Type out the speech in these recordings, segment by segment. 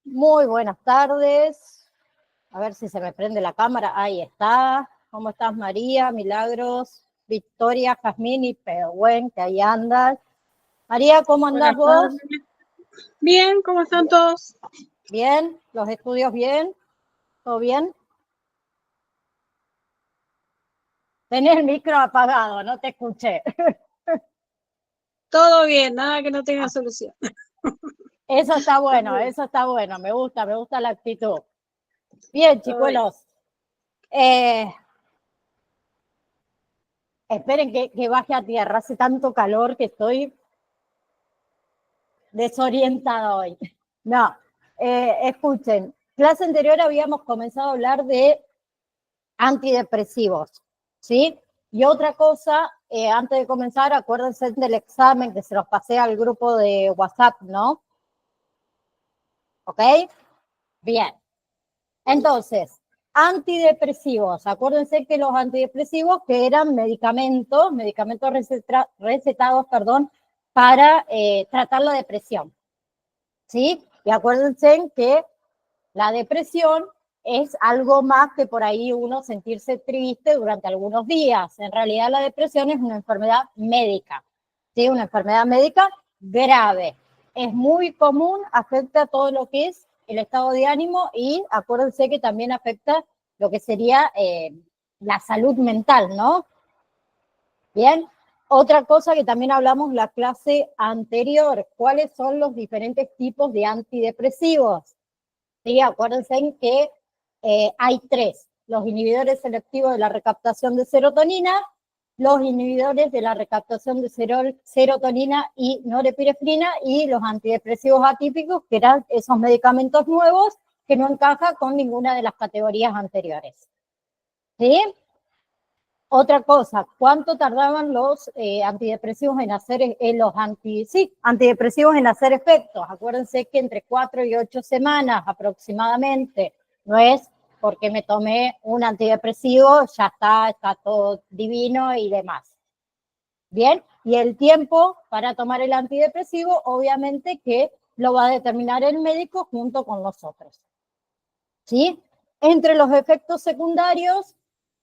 Muy buenas tardes. A ver si se me prende la cámara. Ahí está. ¿Cómo estás, María? Milagros, Victoria, Jazmín y Pehuen, que ahí andas. María, ¿cómo andás Buenas vos? tardes. Bien, ¿cómo están todos? Bien. ¿Los estudios bien? ¿Todo bien? Tenés el micro apagado, no te escuché. Todo bien, nada que no tenga solución. Eso está bueno. Me gusta la actitud. Bien, chicuelos. Esperen que baje a tierra. Hace tanto calor que estoy desorientada hoy. No, escuchen, clase anterior habíamos comenzado a hablar de antidepresivos, ¿sí? Y otra cosa, antes de comenzar, acuérdense del examen que se los pasé al grupo de WhatsApp, ¿no? ¿Ok? Bien. Entonces, antidepresivos. Acuérdense que los antidepresivos que eran medicamentos recetados, para tratar la depresión, ¿sí? Y acuérdense que la depresión es algo más que por ahí uno sentirse triste durante algunos días. En realidad la depresión es una enfermedad médica, ¿sí? Una enfermedad médica grave. Es muy común, afecta todo lo que es el estado de ánimo y acuérdense que también afecta lo que sería la salud mental, ¿no? Bien. Otra cosa que también hablamos la clase anterior, ¿cuáles son los diferentes tipos de antidepresivos? Sí, acuérdense que hay tres: los inhibidores selectivos de la recaptación de serotonina, los inhibidores de la recaptación de serotonina y norepinefrina, y los antidepresivos atípicos, que eran esos medicamentos nuevos que no encajan con ninguna de las categorías anteriores. ¿Sí? Otra cosa, ¿cuánto tardaban los antidepresivos en hacer antidepresivos en hacer efectos? Acuérdense que entre 4 y 8 semanas aproximadamente. No es porque me tomé un antidepresivo, ya está todo divino y demás. Bien, y el tiempo para tomar el antidepresivo, obviamente que lo va a determinar el médico junto con nosotros. ¿Sí? Entre los efectos secundarios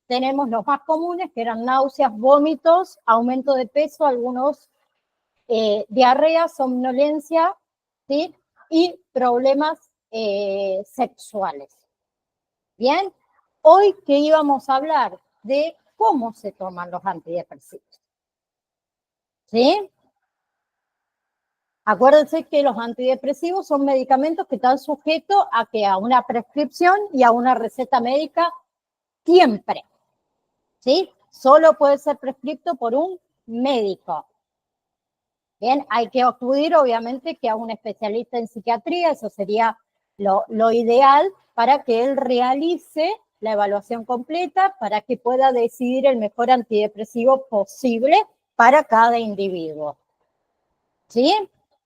tenemos los más comunes, que eran náuseas, vómitos, aumento de peso, algunos diarrea, somnolencia, ¿sí? Y problemas sexuales. Bien, hoy que íbamos a hablar de cómo se toman los antidepresivos. ¿Sí? Acuérdense que los antidepresivos son medicamentos que están sujetos a una prescripción y a una receta médica siempre. ¿Sí? Solo puede ser prescrito por un médico. Bien, hay que acudir obviamente que a un especialista en psiquiatría, eso sería lo ideal para que él realice la evaluación completa para que pueda decidir el mejor antidepresivo posible para cada individuo. ¿Sí?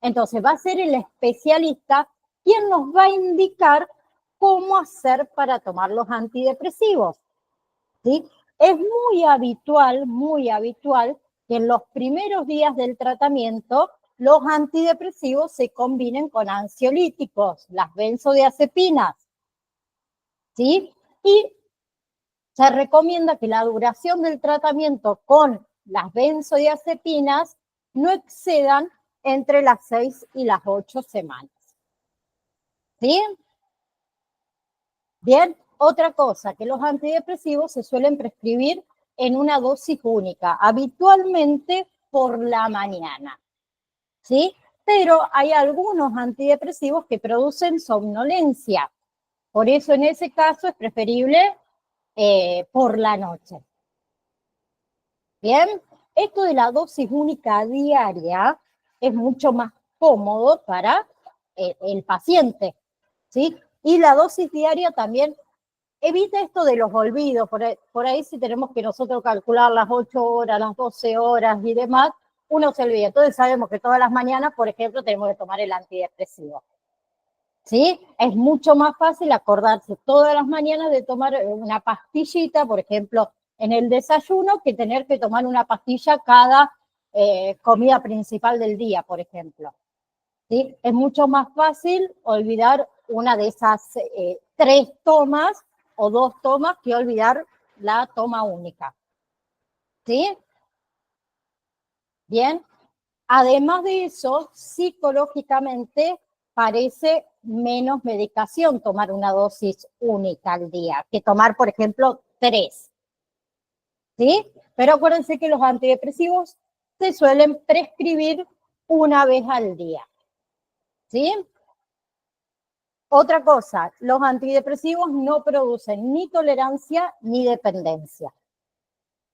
Entonces va a ser el especialista quien nos va a indicar cómo hacer para tomar los antidepresivos. ¿Sí? Es muy habitual que en los primeros días del tratamiento los antidepresivos se combinen con ansiolíticos, las benzodiazepinas, ¿sí? Y se recomienda que la duración del tratamiento con las benzodiazepinas no excedan entre las 6 y las 8 semanas. ¿Sí? Bien, otra cosa, que los antidepresivos se suelen prescribir en una dosis única, habitualmente por la mañana, ¿sí? Pero hay algunos antidepresivos que producen somnolencia. Por eso en ese caso es preferible por la noche. Bien, esto de la dosis única diaria es mucho más cómodo para el paciente, ¿sí? Y la dosis diaria también evita esto de los olvidos. Por ahí si tenemos que nosotros calcular las 8 horas, las 12 horas y demás, uno se olvida. Entonces sabemos que todas las mañanas, por ejemplo, tenemos que tomar el antidepresivo. ¿Sí? Es mucho más fácil acordarse todas las mañanas de tomar una pastillita, por ejemplo, en el desayuno, que tener que tomar una pastilla cada comida principal del día, por ejemplo. ¿Sí? Es mucho más fácil olvidar una de esas 3 tomas o 2 tomas que olvidar la toma única. ¿Sí? Bien. Además de eso, psicológicamente parece menos medicación tomar una dosis única al día que tomar, por ejemplo, 3. ¿Sí? Pero acuérdense que los antidepresivos se suelen prescribir una vez al día. ¿Sí? Otra cosa, los antidepresivos no producen ni tolerancia ni dependencia.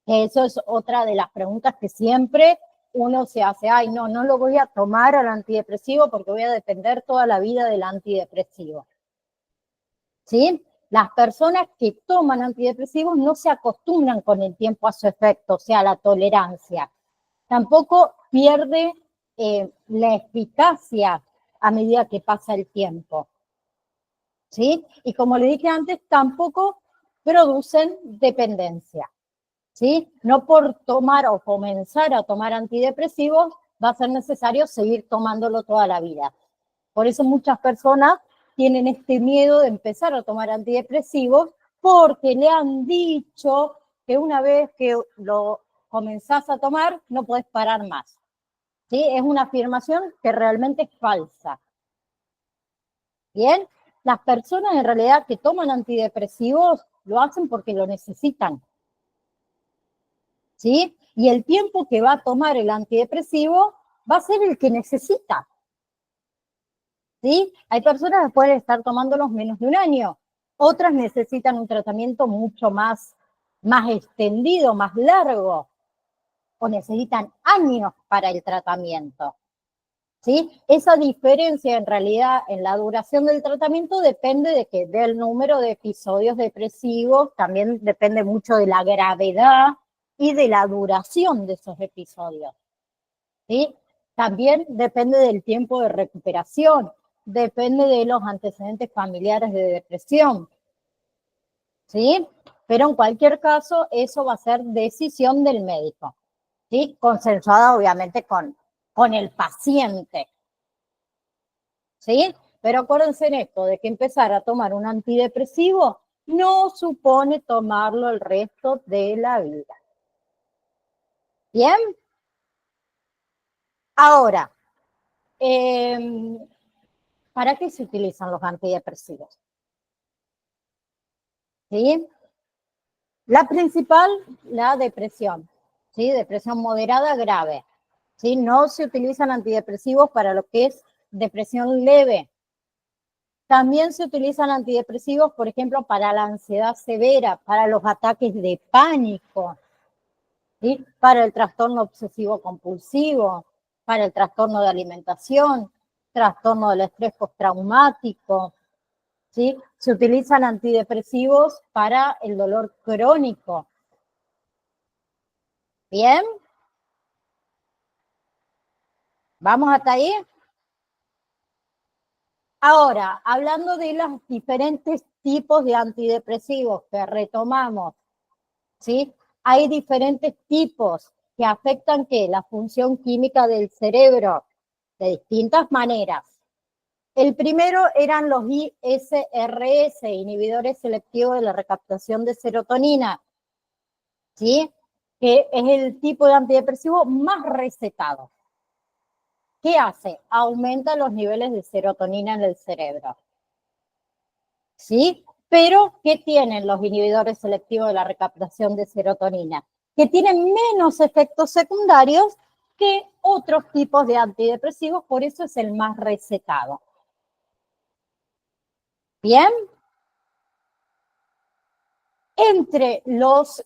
Eso es otra de las preguntas que siempre uno se hace. Ay, no lo voy a tomar al antidepresivo porque voy a depender toda la vida del antidepresivo. ¿Sí? Las personas que toman antidepresivos no se acostumbran con el tiempo a su efecto, o sea, la tolerancia. Tampoco pierde la eficacia a medida que pasa el tiempo. ¿Sí? Y como le dije antes, tampoco producen dependencia. ¿Sí? No por tomar o comenzar a tomar antidepresivos va a ser necesario seguir tomándolo toda la vida. Por eso muchas personas tienen este miedo de empezar a tomar antidepresivos porque le han dicho que una vez que lo comenzás a tomar no podés parar más. ¿Sí? Es una afirmación que realmente es falsa. Bien, las personas en realidad que toman antidepresivos lo hacen porque lo necesitan. ¿Sí? Y el tiempo que va a tomar el antidepresivo va a ser el que necesita. ¿Sí? Hay personas que pueden estar tomándolos menos de un año, otras necesitan un tratamiento mucho más extendido, más largo, o necesitan años para el tratamiento. ¿Sí? Esa diferencia en realidad en la duración del tratamiento depende del número de episodios depresivos, también depende mucho de la gravedad y de la duración de esos episodios. ¿Sí? También depende del tiempo de recuperación, depende de los antecedentes familiares de depresión. ¿Sí? Pero en cualquier caso, eso va a ser decisión del médico. ¿Sí? Consensuada obviamente con el paciente. ¿Sí? Pero acuérdense en esto, de que empezar a tomar un antidepresivo no supone tomarlo el resto de la vida. ¿Bien? Ahora, ¿para qué se utilizan los antidepresivos? ¿Sí? La principal, la depresión. ¿Sí? Depresión moderada grave. ¿Sí? No se utilizan antidepresivos para lo que es depresión leve. También se utilizan antidepresivos, por ejemplo, para la ansiedad severa, para los ataques de pánico, ¿sí? Para el trastorno obsesivo-compulsivo, para el trastorno de alimentación, trastorno del estrés postraumático, ¿sí? Se utilizan antidepresivos para el dolor crónico. ¿Bien? ¿Vamos hasta ahí? Ahora, hablando de los diferentes tipos de antidepresivos que retomamos, ¿sí? Hay diferentes tipos que afectan ¿qué? La función química del cerebro de distintas maneras. El primero eran los ISRS, inhibidores selectivos de la recaptación de serotonina, ¿sí? Que es el tipo de antidepresivo más recetado. ¿Qué hace? Aumenta los niveles de serotonina en el cerebro. ¿Sí? Pero, ¿qué tienen los inhibidores selectivos de la recaptación de serotonina? Que tienen menos efectos secundarios que otros tipos de antidepresivos, por eso es el más recetado. ¿Bien? Entre los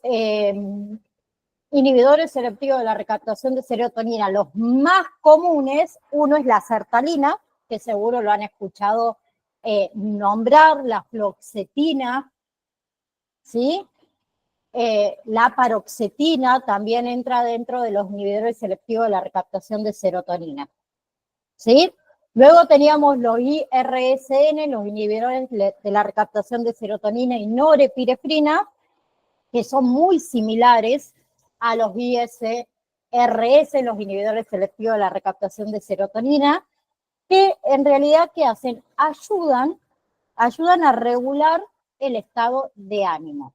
inhibidores selectivos de la recaptación de serotonina, los más comunes, uno es la sertralina, que seguro lo han escuchado nombrar, la fluoxetina, ¿sí? La paroxetina también entra dentro de los inhibidores selectivos de la recaptación de serotonina, ¿sí? Luego teníamos los IRSN, los inhibidores de la recaptación de serotonina y norepinefrina, que son muy similares a los ISRS, los inhibidores selectivos de la recaptación de serotonina, que en realidad, ¿qué hacen? Ayudan ayudan a regular el estado de ánimo.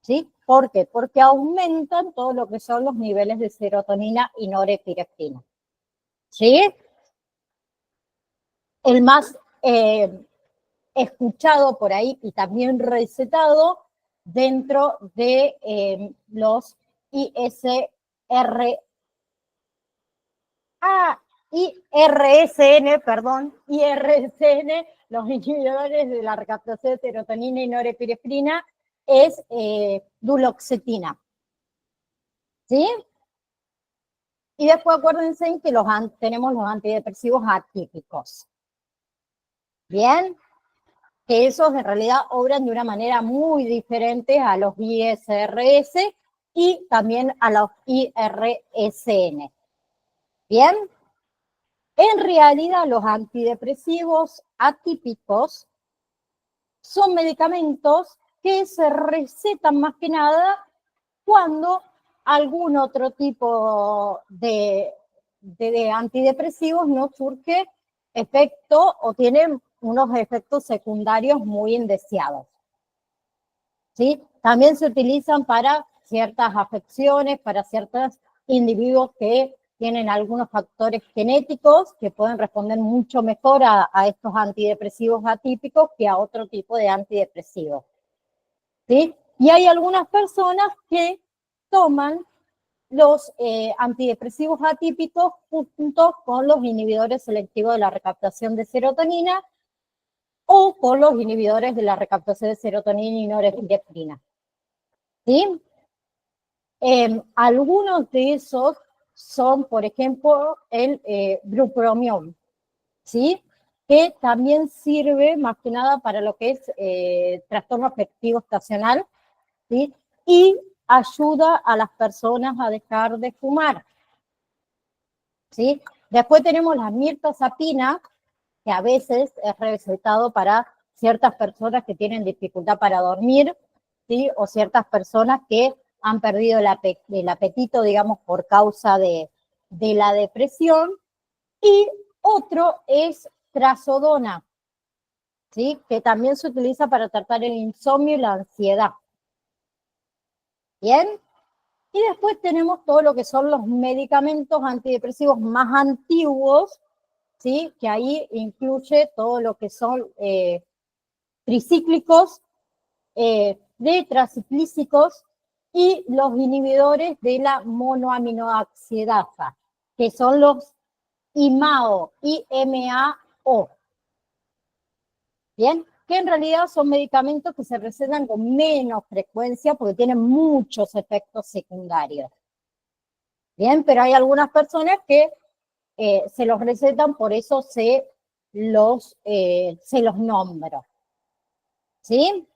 ¿Sí? ¿Por qué? Porque aumentan todo lo que son los niveles de serotonina y norepinefrina. ¿Sí? El más escuchado por ahí y también recetado dentro de los IRSN, los inhibidores de la recaptación de serotonina y norepinefrina, es duloxetina. ¿Sí? Y después acuérdense que tenemos los antidepresivos atípicos. ¿Bien? Que esos en realidad obran de una manera muy diferente a los ISRS y también a los IRSN. ¿Bien? En realidad, los antidepresivos atípicos son medicamentos que se recetan más que nada cuando algún otro tipo de antidepresivos no surge efecto o tienen unos efectos secundarios muy indeseados. ¿Sí? También se utilizan para ciertas afecciones, para ciertos individuos que tienen algunos factores genéticos que pueden responder mucho mejor a estos antidepresivos atípicos que a otro tipo de antidepresivos. ¿Sí? Y hay algunas personas que toman los antidepresivos atípicos junto con los inhibidores selectivos de la recaptación de serotonina o con los inhibidores de la recaptación de serotonina y norepinefrina. ¿Sí? Algunos de esos son, por ejemplo, el bupropión, ¿sí? Que también sirve más que nada para lo que es trastorno afectivo estacional, ¿sí? Y ayuda a las personas a dejar de fumar, ¿sí? Después tenemos la mirtazapina, que a veces es recetado para ciertas personas que tienen dificultad para dormir, ¿sí? O ciertas personas que han perdido el apetito, digamos, por causa de la depresión. Y otro es trazodona, ¿sí? Que también se utiliza para tratar el insomnio y la ansiedad. ¿Bien? Y después tenemos todo lo que son los medicamentos antidepresivos más antiguos, ¿sí? Que ahí incluye todo lo que son tricíclicos, tetraciclísicos y los inhibidores de la monoaminoxidasa, que son los IMAO, IMAO. ¿Bien? Que en realidad son medicamentos que se recetan con menos frecuencia porque tienen muchos efectos secundarios. Bien, pero hay algunas personas que se los recetan, por eso se los nombro. ¿Sí?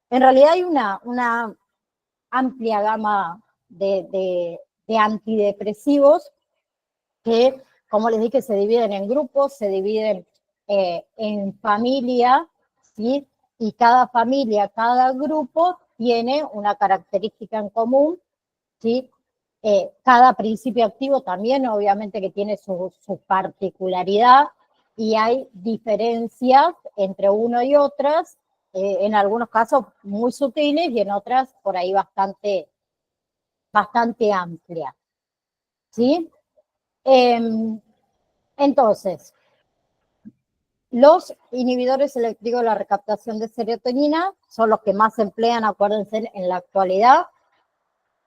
En realidad hay una amplia gama de antidepresivos que, como les dije, se dividen en grupos, se dividen en familia, ¿sí? Y cada familia, cada grupo tiene una característica en común, ¿sí? Cada principio activo también, obviamente, que tiene su particularidad y hay diferencias entre uno y otras, en algunos casos muy sutiles y en otras por ahí bastante amplias. ¿Sí? Entonces, los inhibidores selectivos de la recaptación de serotonina son los que más se emplean, acuérdense, en la actualidad.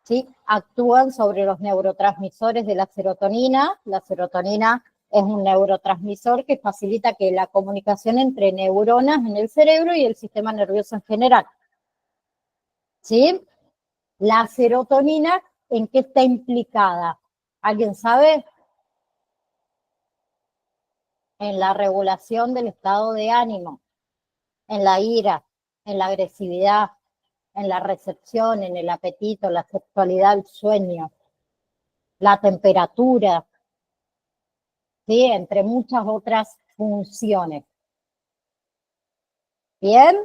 ¿Sí? Actúan sobre los neurotransmisores de la serotonina. La serotonina es un neurotransmisor que facilita que la comunicación entre neuronas en el cerebro y el sistema nervioso en general. ¿Sí? La serotonina, ¿en qué está implicada? ¿Alguien sabe? En la regulación del estado de ánimo, en la ira, en la agresividad, en la recepción, en el apetito, la sexualidad, el sueño, la temperatura, ¿sí? Entre muchas otras funciones. ¿Bien?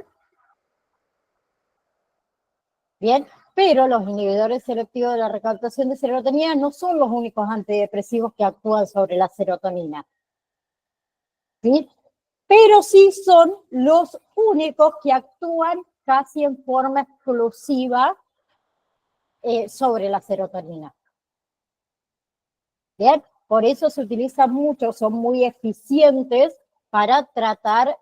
Bien, pero los inhibidores selectivos de la recaptación de serotonina no son los únicos antidepresivos que actúan sobre la serotonina. ¿Sí? pero sí son los únicos que actúan casi en forma exclusiva sobre la serotonina. Bien, por eso se utilizan mucho, son muy eficientes para tratar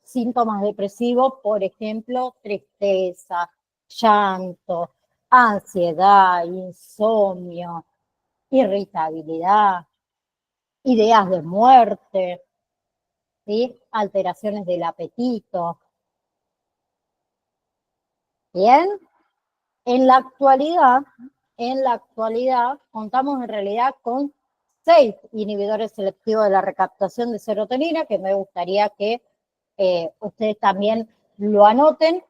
síntomas depresivos, por ejemplo, tristeza, llanto, ansiedad, insomnio, irritabilidad, ideas de muerte, ¿sí? Alteraciones del apetito. Bien, en la actualidad contamos en realidad con 6 inhibidores selectivos de la recaptación de serotonina, que me gustaría que ustedes también lo anoten,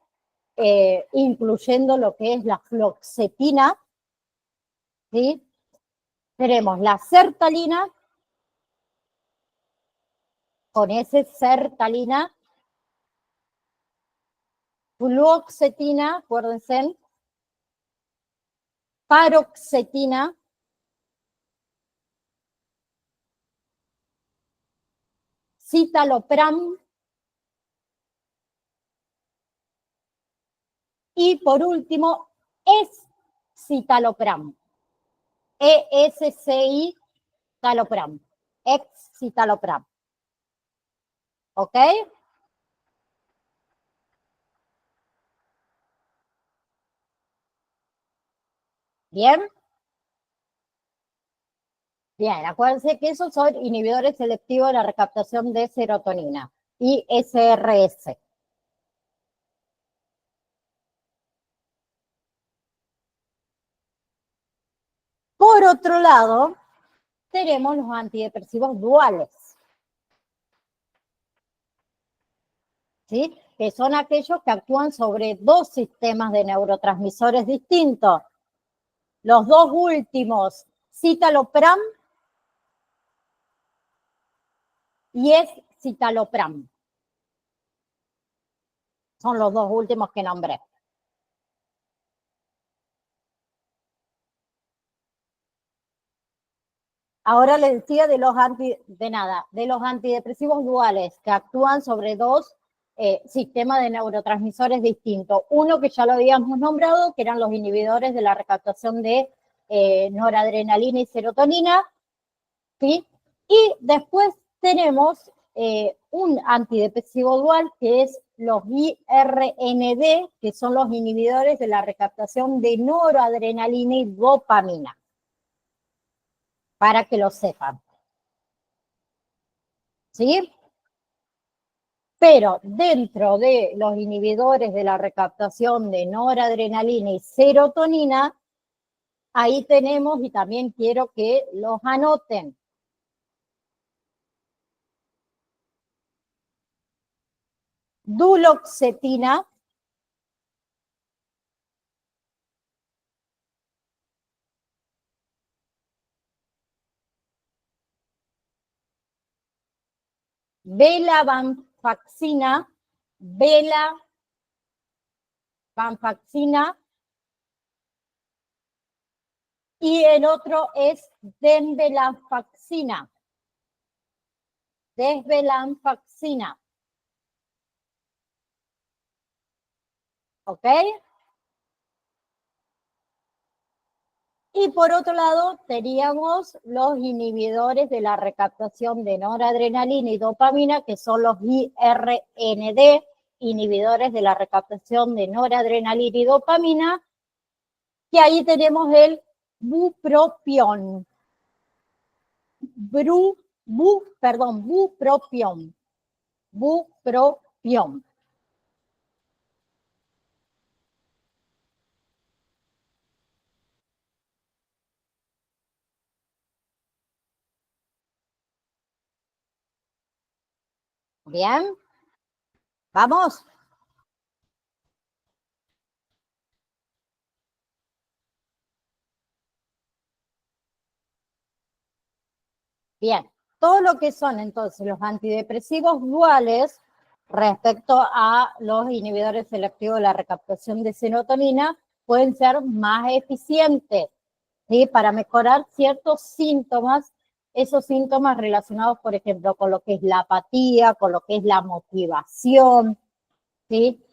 incluyendo lo que es la fluoxetina, ¿sí? Tenemos la sertalina, con ese sertalina, fluoxetina, acuérdense, paroxetina, citalopram, y por último, escitalopram. ESCI-talopram. Escitalopram. ¿Ok? ¿Bien? Bien, acuérdense que esos son inhibidores selectivos de la recaptación de serotonina, ISRS. Por otro lado, tenemos los antidepresivos duales, ¿sí? Que son aquellos que actúan sobre 2 sistemas de neurotransmisores distintos. Los 2 últimos, citalopram y escitalopram. Son los 2 últimos que nombré. Ahora les decía de los antidepresivos duales que actúan sobre 2 sistemas de neurotransmisores distintos. Uno que ya lo habíamos nombrado, que eran los inhibidores de la recaptación de noradrenalina y serotonina, ¿sí? Y después tenemos un antidepresivo dual que es los IRND, que son los inhibidores de la recaptación de noradrenalina y dopamina, para que lo sepan. ¿Sí? Pero dentro de los inhibidores de la recaptación de noradrenalina y serotonina, ahí tenemos, y también quiero que los anoten, duloxetina, venlafaxina, y el otro es desvenlafaxina. ¿Ok? Y por otro lado, teníamos los inhibidores de la recaptación de noradrenalina y dopamina, que son los IRND, inhibidores de la recaptación de noradrenalina y dopamina, que ahí tenemos el bupropión. Bupropión. Bupropión. Bien. Vamos. Bien. Todo lo que son entonces los antidepresivos duales respecto a los inhibidores selectivos de la recaptación de serotonina pueden ser más eficientes, ¿sí? Para mejorar ciertos síntomas esos síntomas relacionados, por ejemplo, con lo que es la apatía, con lo que es la motivación, ¿sí?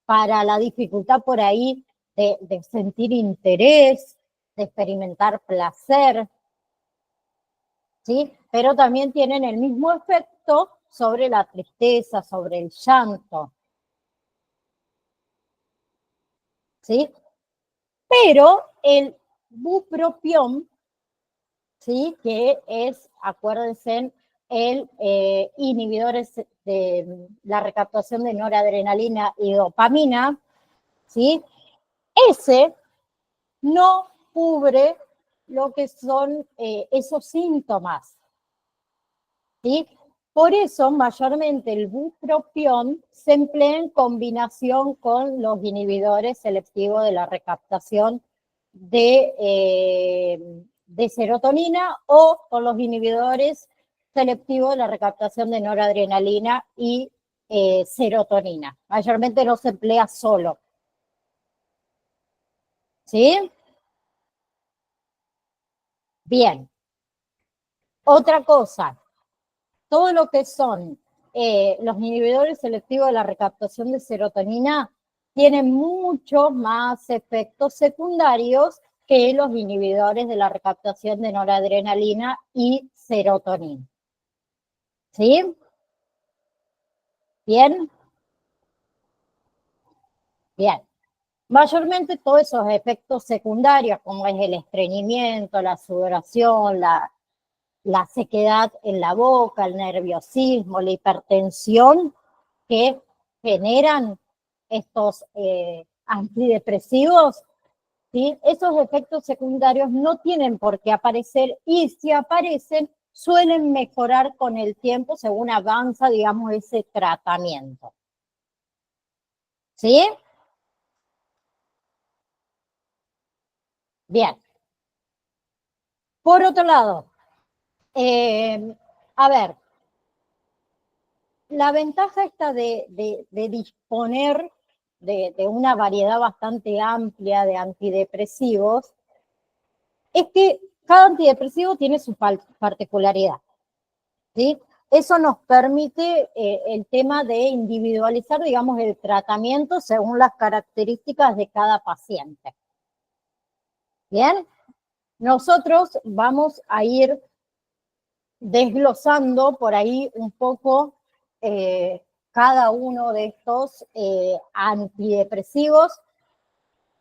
Para la dificultad por ahí de sentir interés, de experimentar placer, ¿sí? Pero también tienen el mismo efecto sobre la tristeza, sobre el llanto, ¿sí? Pero el bupropión, ¿sí? Que es, acuérdense, el inhibidor de la recaptación de noradrenalina y dopamina, ¿sí? Ese no cubre lo que son esos síntomas, ¿sí? Por eso, mayormente, el bupropión se emplea en combinación con los inhibidores selectivos de la recaptación de serotonina o con los inhibidores selectivos de la recaptación de noradrenalina y serotonina. Mayormente no se emplea solo, ¿sí? Bien. Otra cosa, todo lo que son los inhibidores selectivos de la recaptación de serotonina tienen muchos más efectos secundarios que los inhibidores de la recaptación de noradrenalina y serotonina. ¿Sí? ¿Bien? Bien. Mayormente todos esos efectos secundarios, como es el estreñimiento, la sudoración, la sequedad en la boca, el nerviosismo, la hipertensión que generan estos antidepresivos, ¿sí? Esos efectos secundarios no tienen por qué aparecer y si aparecen suelen mejorar con el tiempo según avanza, digamos, ese tratamiento. ¿Sí? Bien. Por otro lado, a ver, la ventaja esta de disponer de una variedad bastante amplia de antidepresivos es que cada antidepresivo tiene su particularidad, ¿sí? Eso nos permite el tema de individualizar, digamos, el tratamiento según las características de cada paciente. ¿Bien? Nosotros vamos a ir desglosando por ahí un poco cada uno de estos antidepresivos,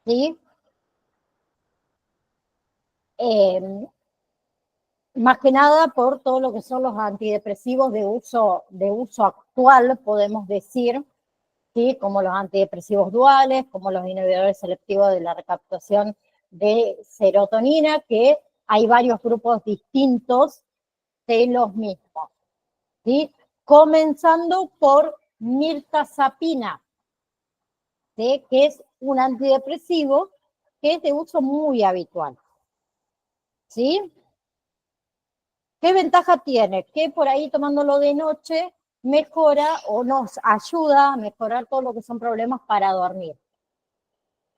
¿sí? Más que nada por todo lo que son los antidepresivos de uso actual, podemos decir, ¿sí? Como los antidepresivos duales, como los inhibidores selectivos de la recaptación de serotonina, que hay varios grupos distintos de los mismos, ¿sí? Comenzando por mirtazapina, ¿sí? Que es un antidepresivo que es de uso muy habitual, ¿sí? ¿Qué ventaja tiene? Que por ahí tomándolo de noche mejora o nos ayuda a mejorar todo lo que son problemas para dormir,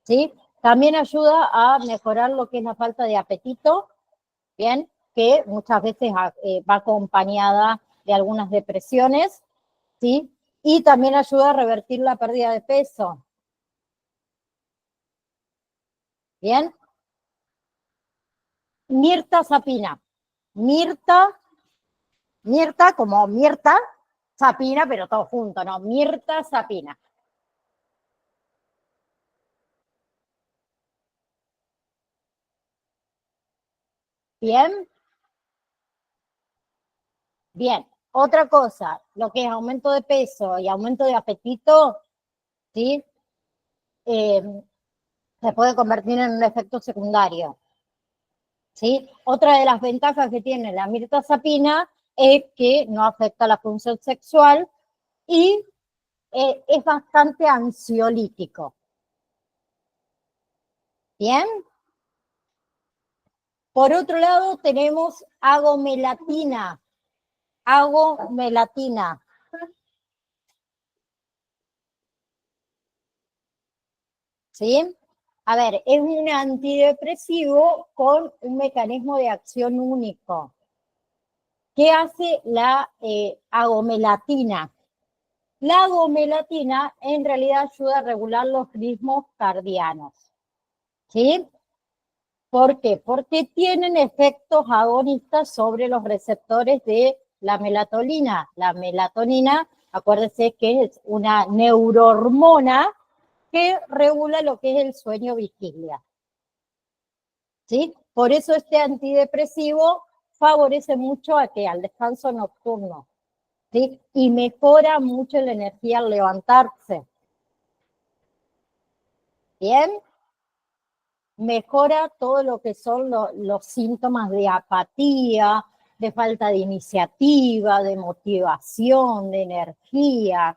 ¿sí? También ayuda a mejorar lo que es la falta de apetito, ¿bien? Que muchas veces va acompañada de algunas depresiones, ¿sí? Y también ayuda a revertir la pérdida de peso, ¿bien? Mirtazapina. Mirta como Mirta, sapina, pero todo junto, ¿no? Mirtazapina. Bien, bien. Otra cosa, lo que es aumento de peso y aumento de apetito, ¿sí? Se puede convertir en un efecto secundario, ¿sí? Otra de las ventajas que tiene la mirtazapina es que no afecta la función sexual y es bastante ansiolítico. Bien. Por otro lado, tenemos agomelatina. Agomelatina. ¿Sí? A ver, es un antidepresivo con un mecanismo de acción único. ¿Qué hace la agomelatina? La agomelatina en realidad ayuda a regular los ritmos cardianos. ¿Sí? ¿Por qué? Porque tienen efectos agonistas sobre los receptores de la melatonina. La melatonina, acuérdense que es una neurohormona que regula lo que es el sueño-vigilia. ¿Sí? Por eso este antidepresivo favorece mucho al descanso nocturno. ¿Sí? Y mejora mucho la energía al levantarse. ¿Bien? Mejora todo lo que son los síntomas de apatía, de falta de iniciativa, de motivación, de energía.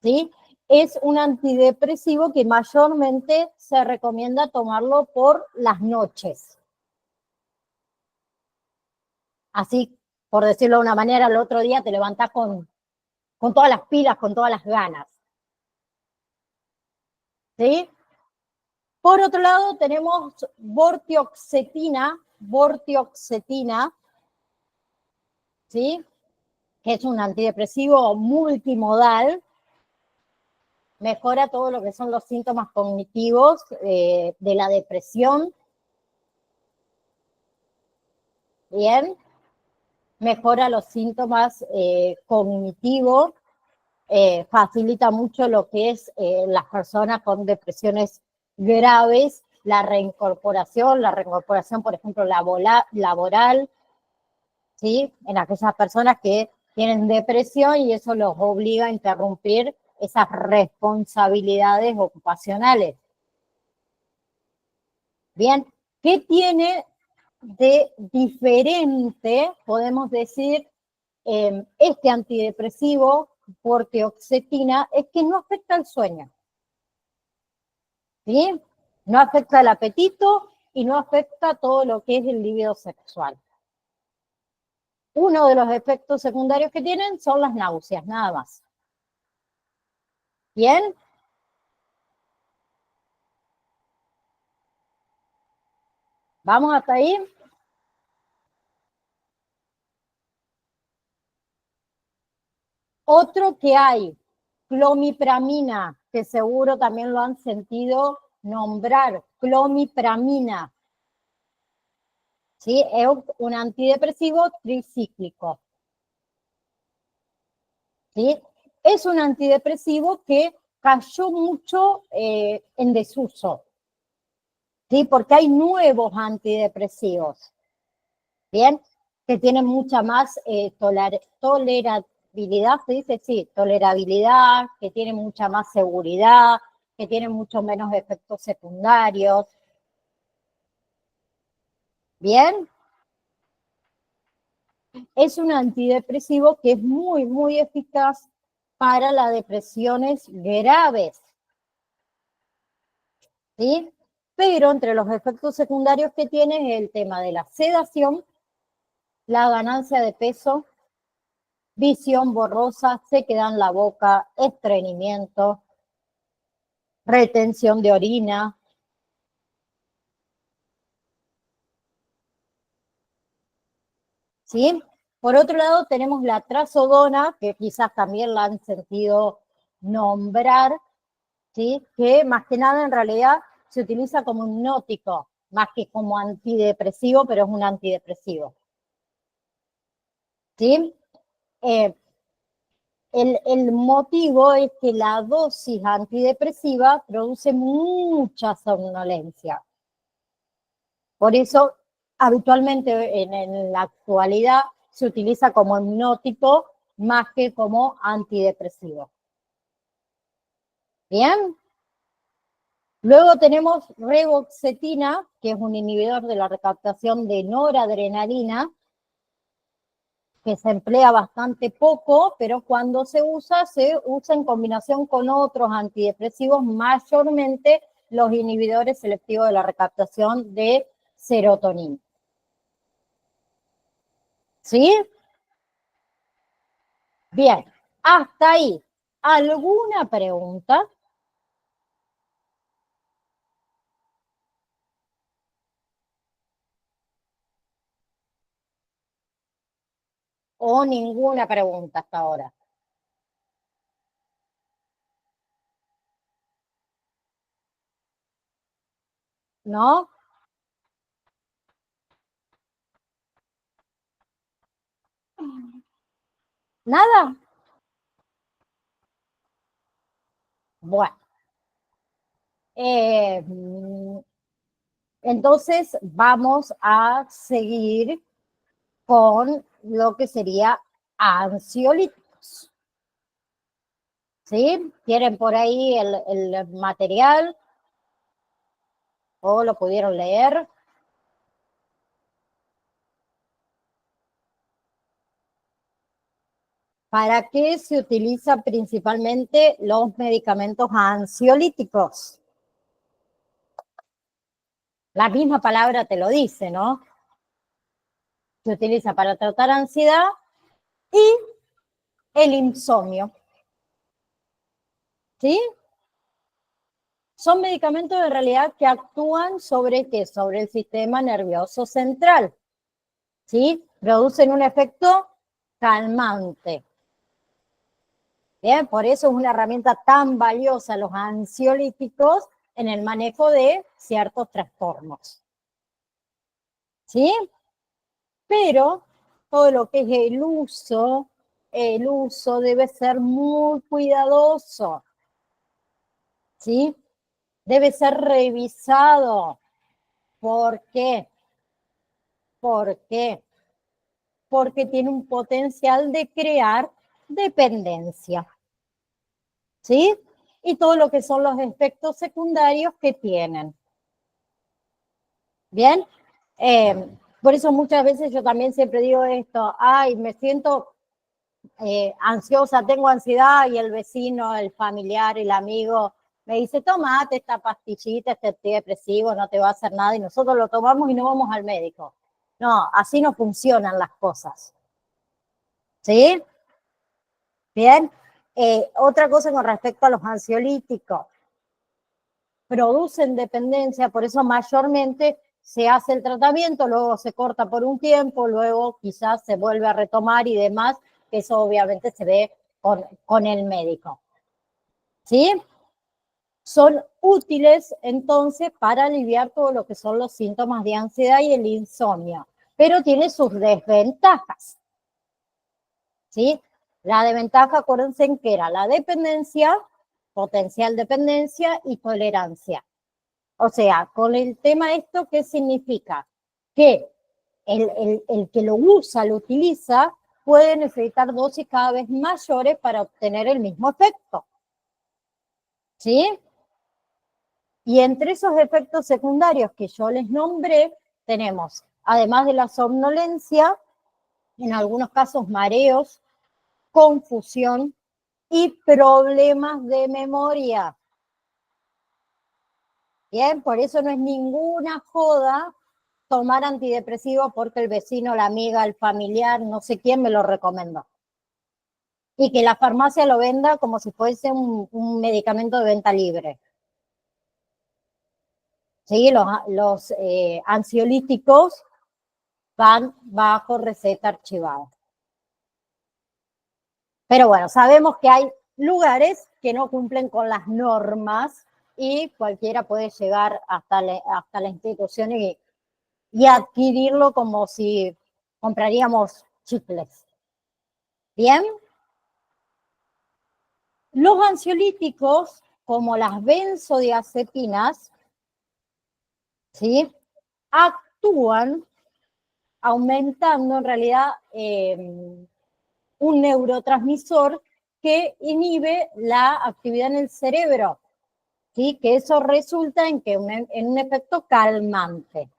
¿Sí? Es un antidepresivo que mayormente se recomienda tomarlo por las noches. Así, por decirlo de una manera, el otro día te levantás con todas las pilas, con todas las ganas. ¿Sí? Por otro lado, tenemos vortioxetina, ¿sí? Que es un antidepresivo multimodal, mejora todo lo que son los síntomas cognitivos de la depresión. Bien, mejora los síntomas cognitivos, facilita mucho lo que es las personas con depresiones graves, la reincorporación, por ejemplo, laboral, ¿sí? En aquellas personas que tienen depresión y eso los obliga a interrumpir esas responsabilidades ocupacionales. Bien, ¿qué tiene de diferente, podemos decir, este antidepresivo, vortioxetina, es que no afecta al sueño? ¿Sí? No afecta el apetito y no afecta todo lo que es el libido sexual. Uno de los efectos secundarios que tienen son las náuseas, nada más. ¿Bien? ¿Vamos hasta ahí? Otro que hay, clomipramina, que seguro también lo han sentido nombrar, clomipramina. ¿Sí? Es un antidepresivo tricíclico. ¿Sí? Es un antidepresivo que cayó mucho en desuso, ¿sí? Porque hay nuevos antidepresivos, ¿bien? Que tienen mucha más tolerabilidad, ¿se dice? Sí, tolerabilidad, que tienen mucha más seguridad, que tienen mucho menos efectos secundarios. ¿Bien? Es un antidepresivo que es muy, muy eficaz para las depresiones graves, ¿sí? Pero entre los efectos secundarios que tiene es el tema de la sedación, la ganancia de peso, visión borrosa, sequedad en la boca, estreñimiento, retención de orina. ¿Sí? Por otro lado, tenemos la trazodona, que quizás también la han sentido nombrar, ¿sí? Que más que nada en realidad se utiliza como hipnótico, más que como antidepresivo, pero es un antidepresivo. ¿Sí? El motivo es que la dosis antidepresiva produce mucha somnolencia. Por eso, habitualmente en la actualidad se utiliza como hipnótico más que como antidepresivo. ¿Bien? Luego tenemos reboxetina, que es un inhibidor de la recaptación de noradrenalina, que se emplea bastante poco, pero cuando se usa en combinación con otros antidepresivos, mayormente los inhibidores selectivos de la recaptación de serotonina. ¿Sí? Bien, hasta ahí. ¿Alguna pregunta? o ninguna pregunta hasta ahora. ¿No? ¿Nada? Bueno. Entonces vamos a seguir con lo que sería ansiolíticos. ¿Sí? ¿Tienen por ahí el material? ¿O lo pudieron leer? ¿Para qué se utilizan principalmente los medicamentos ansiolíticos? La misma palabra te lo dice, ¿no? Se utiliza para tratar ansiedad y el insomnio. ¿Sí? Son medicamentos en realidad que actúan sobre ¿qué? Sobre el sistema nervioso central. ¿Sí? Producen un efecto calmante. Bien, por eso es una herramienta tan valiosa los ansiolíticos en el manejo de ciertos trastornos. ¿Sí? Pero todo lo que es el uso debe ser muy cuidadoso. ¿Sí? Debe ser revisado. ¿Por qué? ¿Por qué? Porque tiene un potencial de crear dependencia. ¿Sí? Y todo lo que son los efectos secundarios que tienen. ¿Bien? Por eso muchas veces yo también siempre digo esto, ay, me siento ansiosa, tengo ansiedad, y el vecino, el familiar, el amigo me dice, tomate esta pastillita, este antidepresivo, no te va a hacer nada, y nosotros lo tomamos y no vamos al médico. No, así no funcionan las cosas. ¿Sí? Bien. Otra cosa con respecto a los ansiolíticos. Producen dependencia, por eso mayormente se hace el tratamiento, luego se corta por un tiempo, luego quizás se vuelve a retomar y demás, que eso obviamente se ve con el médico. ¿Sí? Son útiles entonces para aliviar todo lo que son los síntomas de ansiedad y el insomnio, pero tiene sus desventajas. ¿Sí? La desventaja, acuérdense en que era la dependencia, potencial dependencia y tolerancia. O sea, con el tema esto, ¿qué significa? Que el que lo usa, lo utiliza, puede necesitar dosis cada vez mayores para obtener el mismo efecto. ¿Sí? Y entre esos efectos secundarios que yo les nombré, tenemos, además de la somnolencia, en algunos casos mareos, confusión y problemas de memoria. Bien, por eso no es ninguna joda tomar antidepresivos porque el vecino, la amiga, el familiar, no sé quién me lo recomendó. Y que la farmacia lo venda como si fuese un medicamento de venta libre. ¿Sí? Los ansiolíticos van bajo receta archivada. Pero bueno, sabemos que hay lugares que no cumplen con las normas y cualquiera puede llegar hasta la institución y adquirirlo como si compraríamos chicles. Bien. Los ansiolíticos, como las benzodiazepinas, ¿sí? Actúan aumentando en realidad un neurotransmisor que inhibe la actividad en el cerebro, ¿sí? Que eso resulta en un efecto calmante.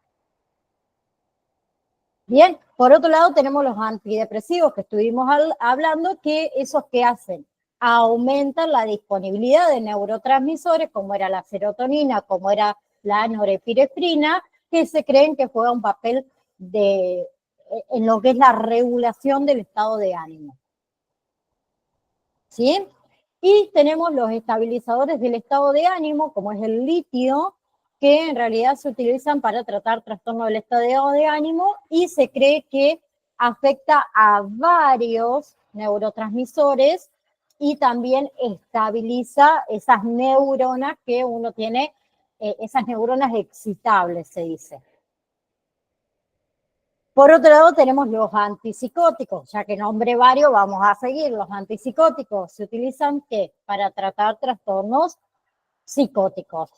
Bien, por otro lado tenemos los antidepresivos que estuvimos hablando, que esos que hacen, aumentan la disponibilidad de neurotransmisores, como era la serotonina, como era la norepinefrina, que se creen que juega un papel en lo que es la regulación del estado de ánimo. ¿Sí? Y tenemos los estabilizadores del estado de ánimo, como es el litio, que en realidad se utilizan para tratar trastornos del estado de ánimo y se cree que afecta a varios neurotransmisores y también estabiliza esas neuronas que uno tiene, esas neuronas excitables, se dice. Por otro lado, tenemos los antipsicóticos, ya que nombre varios, vamos a seguir. Los antipsicóticos se utilizan ¿qué? Para tratar trastornos psicóticos,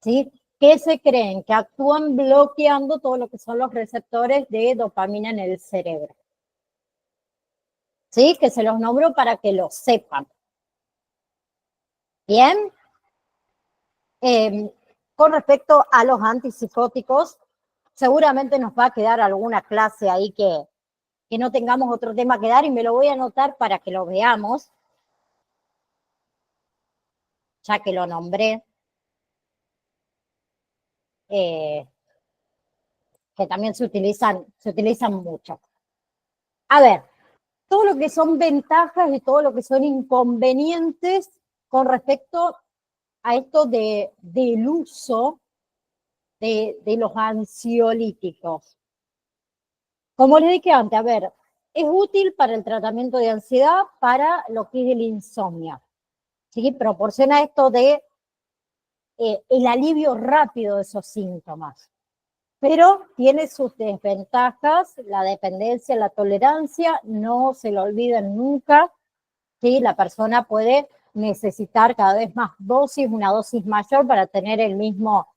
¿sí? Que se creen que actúan bloqueando todo lo que son los receptores de dopamina en el cerebro. ¿Sí? Que se los nombro para que lo sepan. Bien. Con respecto a los antipsicóticos, seguramente nos va a quedar alguna clase ahí que no tengamos otro tema que dar y me lo voy a anotar para que lo veamos, ya que lo nombré, que también se utilizan mucho. A ver, todo lo que son ventajas y todo lo que son inconvenientes con respecto a esto del uso de los ansiolíticos. Como les dije antes, a ver, es útil para el tratamiento de ansiedad, para lo que es el insomnio. ¿Sí? Proporciona esto de el alivio rápido de esos síntomas. Pero tiene sus desventajas, la dependencia, la tolerancia, no se lo olviden nunca, ¿sí? La persona puede necesitar cada vez más dosis, una dosis mayor para tener el mismo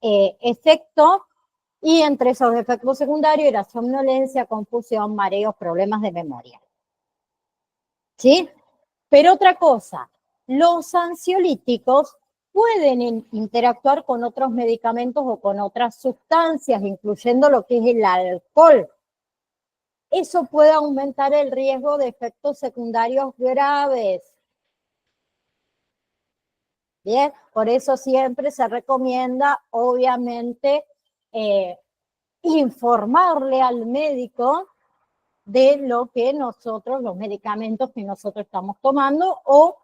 efecto, y entre esos efectos secundarios era somnolencia, confusión, mareos, problemas de memoria. ¿Sí? Pero otra cosa, los ansiolíticos pueden interactuar con otros medicamentos o con otras sustancias, incluyendo lo que es el alcohol. Eso puede aumentar el riesgo de efectos secundarios graves. Bien, por eso siempre se recomienda, obviamente, informarle al médico de lo que nosotros, los medicamentos que nosotros estamos tomando o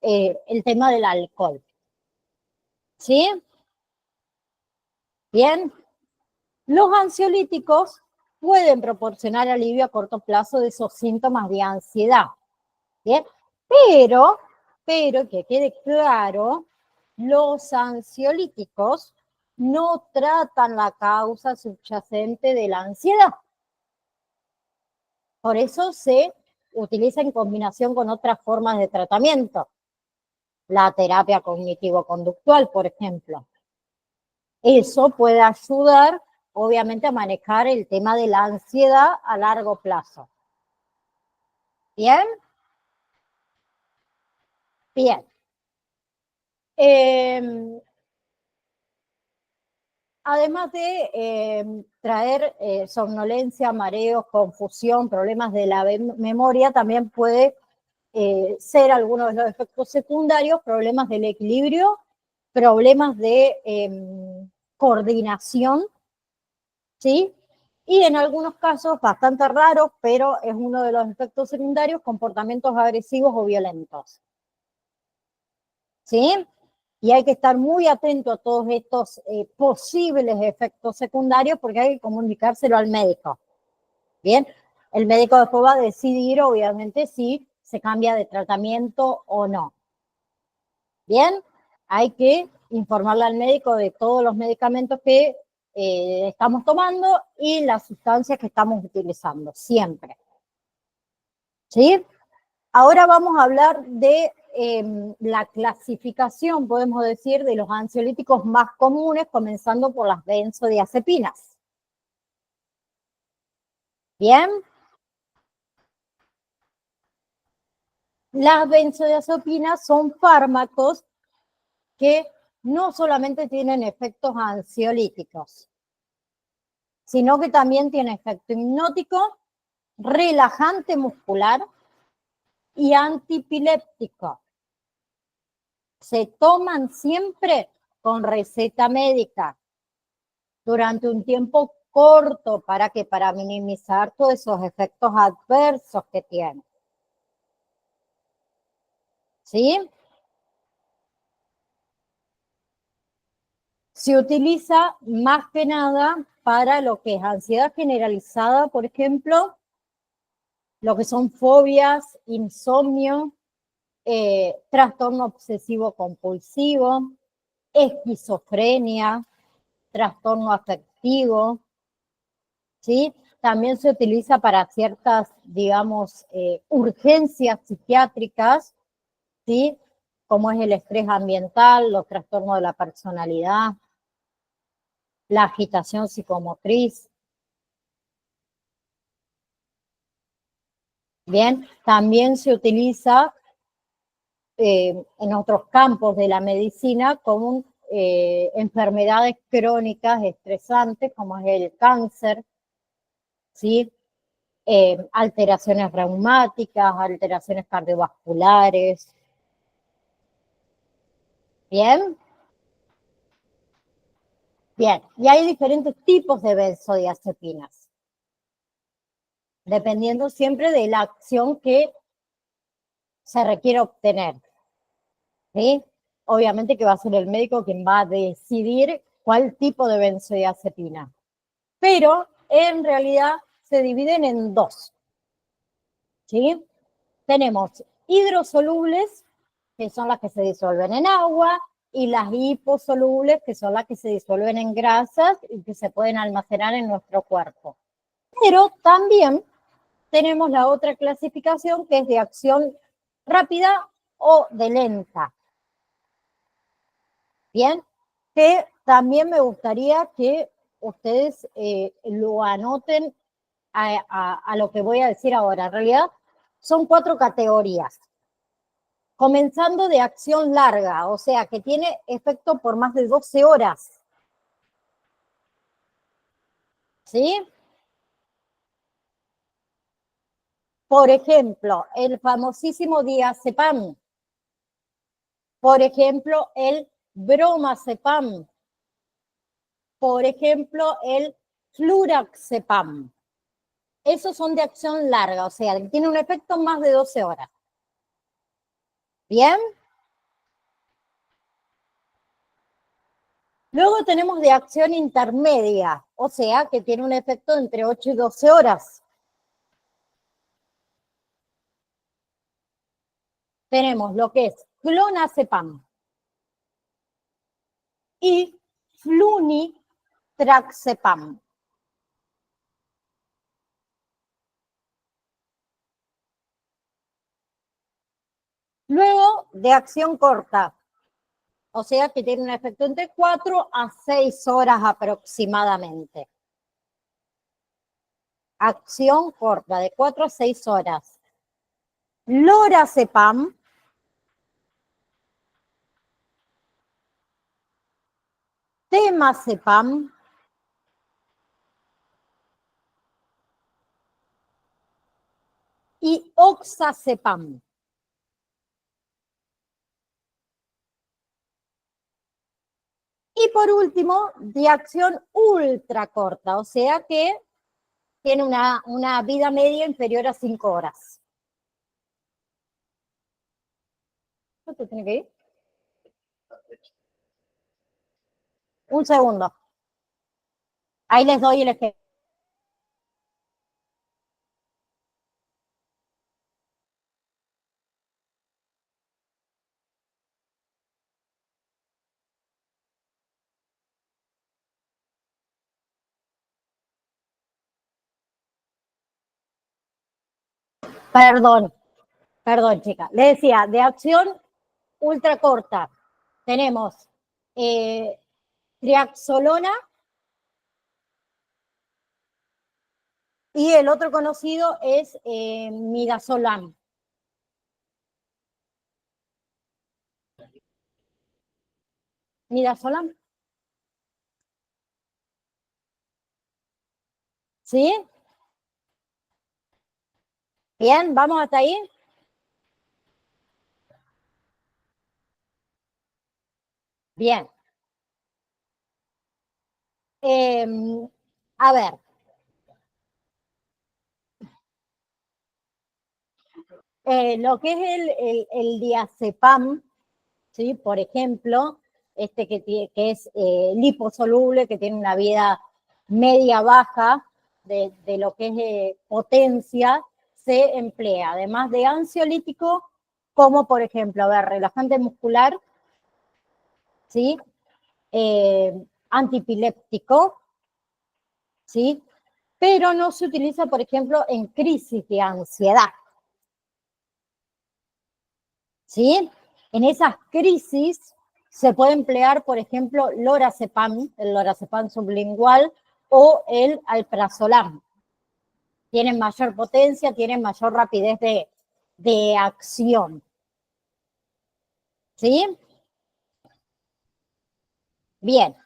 el tema del alcohol. ¿Sí? Bien. Los ansiolíticos pueden proporcionar alivio a corto plazo de esos síntomas de ansiedad. Bien. Pero que quede claro, los ansiolíticos no tratan la causa subyacente de la ansiedad. Por eso se utiliza en combinación con otras formas de tratamiento. La terapia cognitivo-conductual, por ejemplo. Eso puede ayudar, obviamente, a manejar el tema de la ansiedad a largo plazo. ¿Bien? Bien. Además de traer somnolencia, mareos, confusión, problemas de la memoria, también puede ser algunos de los efectos secundarios, problemas del equilibrio, problemas de coordinación, ¿sí? Y en algunos casos, bastante raros, pero es uno de los efectos secundarios, comportamientos agresivos o violentos. ¿Sí? Y hay que estar muy atento a todos estos posibles efectos secundarios porque hay que comunicárselo al médico. Bien, el médico después va a decidir, obviamente, si se cambia de tratamiento o no. Bien, hay que informarle al médico de todos los medicamentos que estamos tomando y las sustancias que estamos utilizando, siempre. ¿Sí? Ahora vamos a hablar de la clasificación, podemos decir, de los ansiolíticos más comunes, comenzando por las benzodiazepinas. Bien. Las benzodiazepinas son fármacos que no solamente tienen efectos ansiolíticos, sino que también tienen efecto hipnótico, relajante muscular y antipiléptico. Se toman siempre con receta médica durante un tiempo corto. ¿Para qué? Para minimizar todos esos efectos adversos que tienen. ¿Sí? se utiliza más que nada para lo que es ansiedad generalizada, por ejemplo, lo que son fobias, insomnio, trastorno obsesivo compulsivo, esquizofrenia, trastorno afectivo, ¿sí? También se utiliza para ciertas, digamos, urgencias psiquiátricas, ¿sí? Como es el estrés ambiental, los trastornos de la personalidad, la agitación psicomotriz. Bien, también se utiliza en otros campos de la medicina como enfermedades crónicas estresantes, como es el cáncer, ¿sí? Alteraciones reumáticas, alteraciones cardiovasculares. Bien, bien. Y hay diferentes tipos de benzodiazepinas, dependiendo siempre de la acción que se requiere obtener, ¿sí? Obviamente que va a ser el médico quien va a decidir cuál tipo de benzodiazepina. Pero en realidad se dividen en dos, ¿sí? Tenemos hidrosolubles, que son las que se disuelven en agua, y las hiposolubles, que son las que se disuelven en grasas y que se pueden almacenar en nuestro cuerpo. Pero también tenemos la otra clasificación, que es de acción rápida o de lenta. Bien, que también me gustaría que ustedes lo anoten a lo que voy a decir ahora. En realidad son 4 categorías. Comenzando de acción larga, o sea, que tiene efecto por más de 12 horas. ¿Sí? Por ejemplo, el famosísimo diazepam. Por ejemplo, el bromazepam. Por ejemplo, el fluraxepam. Esos son de acción larga, o sea, que tiene un efecto más de 12 horas. ¿Bien? Luego tenemos de acción intermedia, o sea, que tiene un efecto entre 8 y 12 horas. Tenemos lo que es clonazepam y flunitraxepam. Luego, de acción corta, o sea que tiene un efecto entre 4 a 6 horas aproximadamente. Acción corta, de 4 a 6 horas. Lorazepam, temazepam y oxazepam. Y por último, de acción ultra corta, o sea que tiene una vida media inferior a 5 horas. ¿Esto tiene que ir? Un segundo. Ahí les doy el ejemplo. Perdón, perdón, chica. Le decía, de acción ultra corta tenemos triaxolona y el otro conocido es midazolam. Midazolam, ¿sí? Bien, vamos hasta ahí. Bien. A ver, lo que es el diazepam, ¿sí? Por ejemplo, que es liposoluble, que tiene una vida media-baja de lo que es potencia, se emplea, además de ansiolítico, como por ejemplo, a ver, relajante muscular, ¿sí? Antipiléptico, ¿sí? Pero no se utiliza, por ejemplo, en crisis de ansiedad, ¿sí? En esas crisis se puede emplear, por ejemplo, lorazepam, el lorazepam sublingual o el alprazolam. Tienen mayor potencia, tienen mayor rapidez de acción, ¿sí? Bien,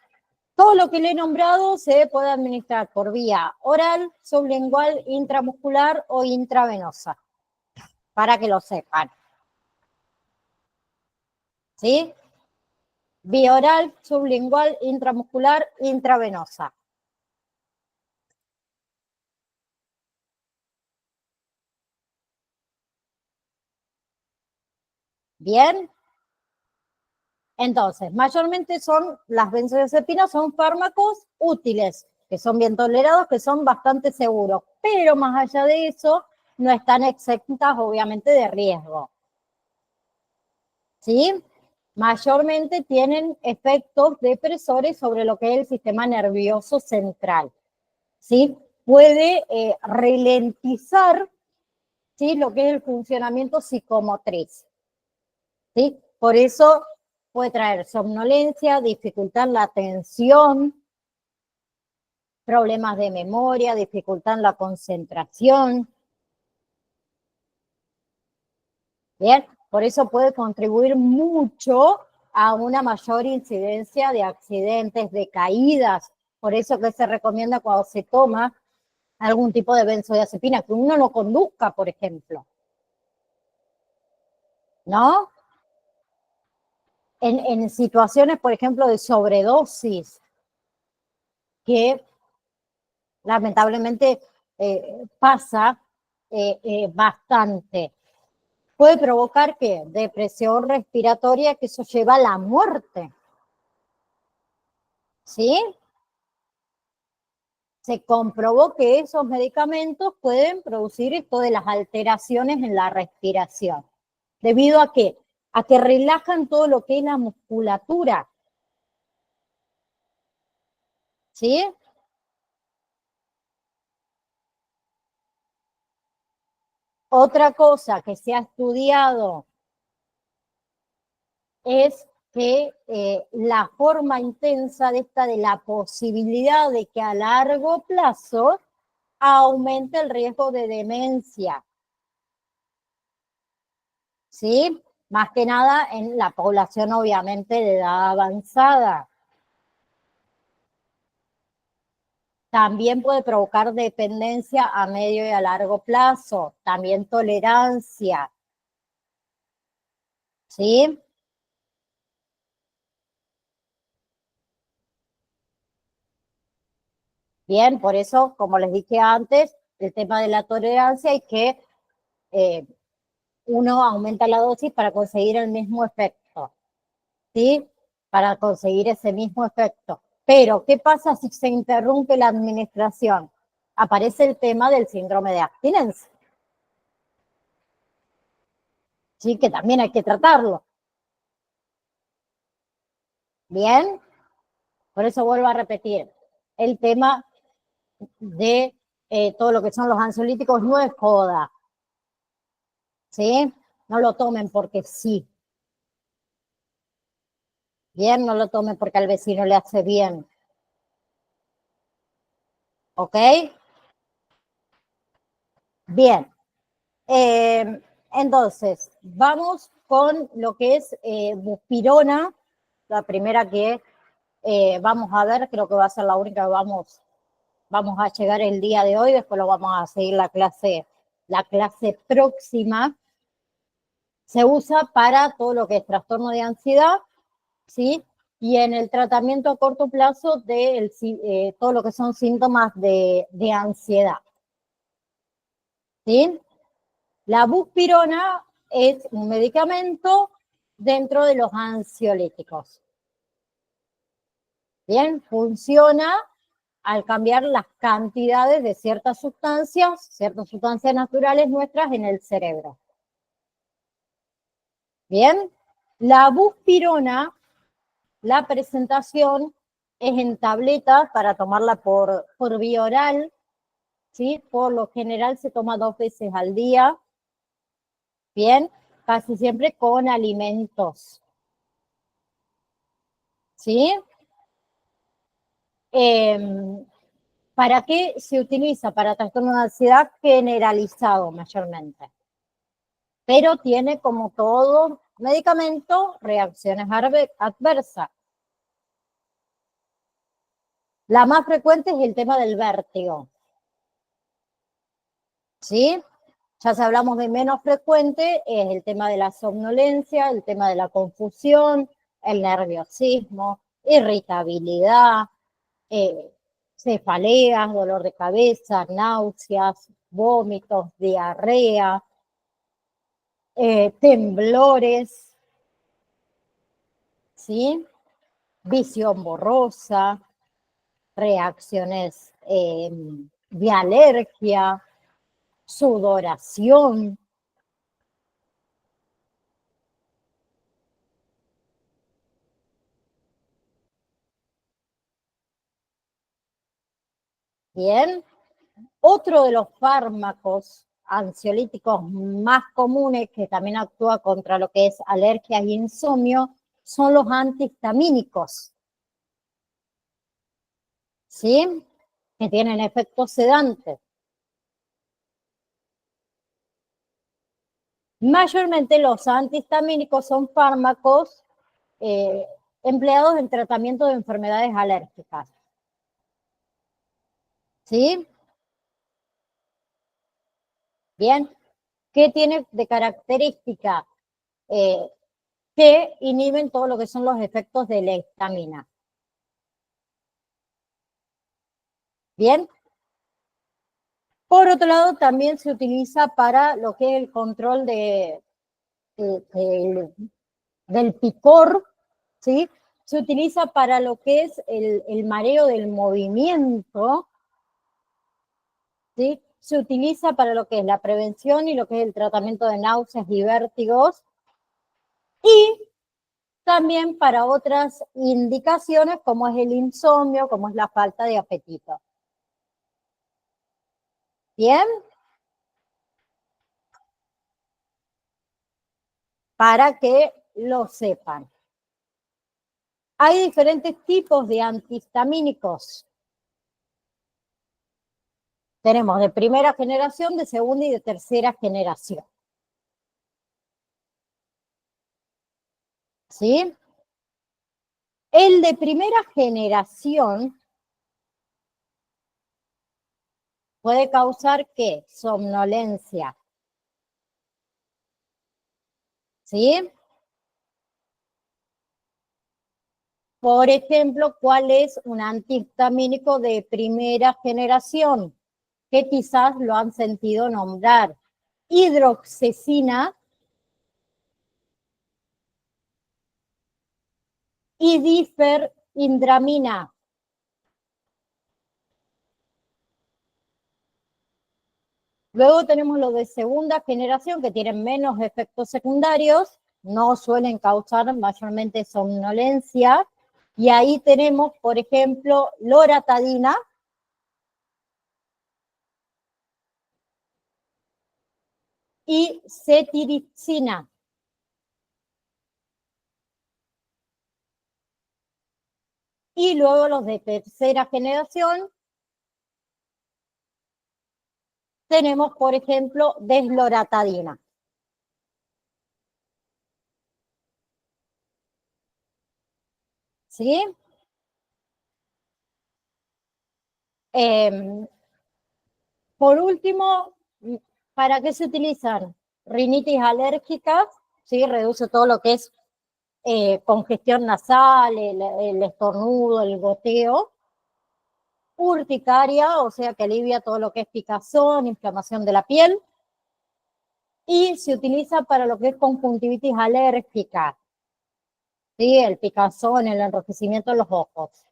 todo lo que le he nombrado se puede administrar por vía oral, sublingual, intramuscular o intravenosa, para que lo sepan, ¿sí? Vía oral, sublingual, intramuscular, intravenosa. Bien. Entonces, mayormente son las benzodiazepinas, son fármacos útiles, que son bien tolerados, que son bastante seguros, pero más allá de eso, no están exentas, obviamente, de riesgo. ¿Sí? Mayormente tienen efectos depresores sobre lo que es el sistema nervioso central. ¿Sí? Puede ralentizar, ¿sí?, lo que es el funcionamiento psicomotriz. ¿Sí? Por eso puede traer somnolencia, dificultar la atención, problemas de memoria, dificultar la concentración. Bien, por eso puede contribuir mucho a una mayor incidencia de accidentes, de caídas. Por eso que se recomienda cuando se toma algún tipo de benzodiazepina, que uno no conduzca, por ejemplo. ¿No? En situaciones, por ejemplo, de sobredosis, que lamentablemente pasa bastante. Puede provocar ¿qué? Depresión respiratoria, que eso lleva a la muerte. ¿Sí? Se comprobó que esos medicamentos pueden producir esto de las alteraciones en la respiración. ¿Debido a qué? A que relajan todo lo que es la musculatura. ¿Sí? Otra cosa que se ha estudiado es que la forma intensa de la posibilidad de que a largo plazo aumente el riesgo de demencia. ¿Sí? Más que nada en la población, obviamente, de edad avanzada. También puede provocar dependencia a medio y a largo plazo, también tolerancia. ¿Sí? Bien, por eso, como les dije antes, el tema de la tolerancia es que uno aumenta la dosis para conseguir el mismo efecto, ¿sí? Para conseguir ese mismo efecto. Pero, ¿qué pasa si se interrumpe la administración? Aparece el tema del síndrome de abstinencia, ¿sí? Que también hay que tratarlo. Bien, por eso vuelvo a repetir, el tema de todo lo que son los ansiolíticos no es joda, ¿sí? No lo tomen porque sí. Bien, no lo tomen porque al vecino le hace bien. ¿Ok? Bien. Entonces, vamos con lo que es buspirona, la primera que vamos a ver, creo que va a ser la única que vamos a llegar el día de hoy, después lo vamos a seguir la clase próxima. Se usa para todo lo que es trastorno de ansiedad, ¿sí? Y en el tratamiento a corto plazo de todo lo que son síntomas de ansiedad, ¿sí? La buspirona es un medicamento dentro de los ansiolíticos. Bien, funciona al cambiar las cantidades de ciertas sustancias naturales nuestras en el cerebro. Bien, la buspirona, la presentación es en tabletas para tomarla por vía oral, ¿sí? Por lo general se toma 2 veces al día, bien, casi siempre con alimentos, ¿sí? ¿Para qué se utiliza? Para trastorno de ansiedad generalizado mayormente. Pero tiene, como todo medicamento, reacciones adversas. La más frecuente es el tema del vértigo. ¿Sí? Ya si hablamos de menos frecuente, es el tema de la somnolencia, el tema de la confusión, el nerviosismo, irritabilidad, cefaleas, dolor de cabeza, náuseas, vómitos, diarrea, temblores, ¿sí? Visión borrosa, reacciones de alergia, sudoración. Bien, otro de los fármacos ansiolíticos más comunes que también actúa contra lo que es alergia y insomnio son los antihistamínicos, ¿sí? Que tienen efectos sedantes. Mayormente los antihistamínicos son fármacos empleados en tratamiento de enfermedades alérgicas, ¿sí? Bien, ¿qué tiene de característica? Que inhiben todo lo que son los efectos de la histamina. Bien. Por otro lado, también se utiliza para lo que es el control del picor, ¿sí? Se utiliza para lo que es el mareo del movimiento, ¿sí? Se utiliza para lo que es la prevención y lo que es el tratamiento de náuseas y vértigos, y también para otras indicaciones como es el insomnio, como es la falta de apetito. ¿Bien? Para que lo sepan. Hay diferentes tipos de antihistamínicos. Tenemos de primera generación, de segunda y de tercera generación. ¿Sí? El de primera generación puede causar, ¿qué? Somnolencia. ¿Sí? Por ejemplo, ¿cuál es un antihistamínico de primera generación? Que quizás lo han sentido nombrar. Hidroxecina y difenhidramina. Luego tenemos los de segunda generación que tienen menos efectos secundarios, no suelen causar mayormente somnolencia. Y ahí tenemos, por ejemplo, loratadina y cetiricina. Y luego los de tercera generación tenemos, por ejemplo, desloratadina. ¿Sí? Por último, ¿para qué se utilizan? Rinitis alérgicas, ¿sí? Reduce todo lo que es congestión nasal, el estornudo, el goteo. Urticaria, o sea que alivia todo lo que es picazón, inflamación de la piel. Y se utiliza para lo que es conjuntivitis alérgica, ¿sí? El picazón, el enrojecimiento de los ojos.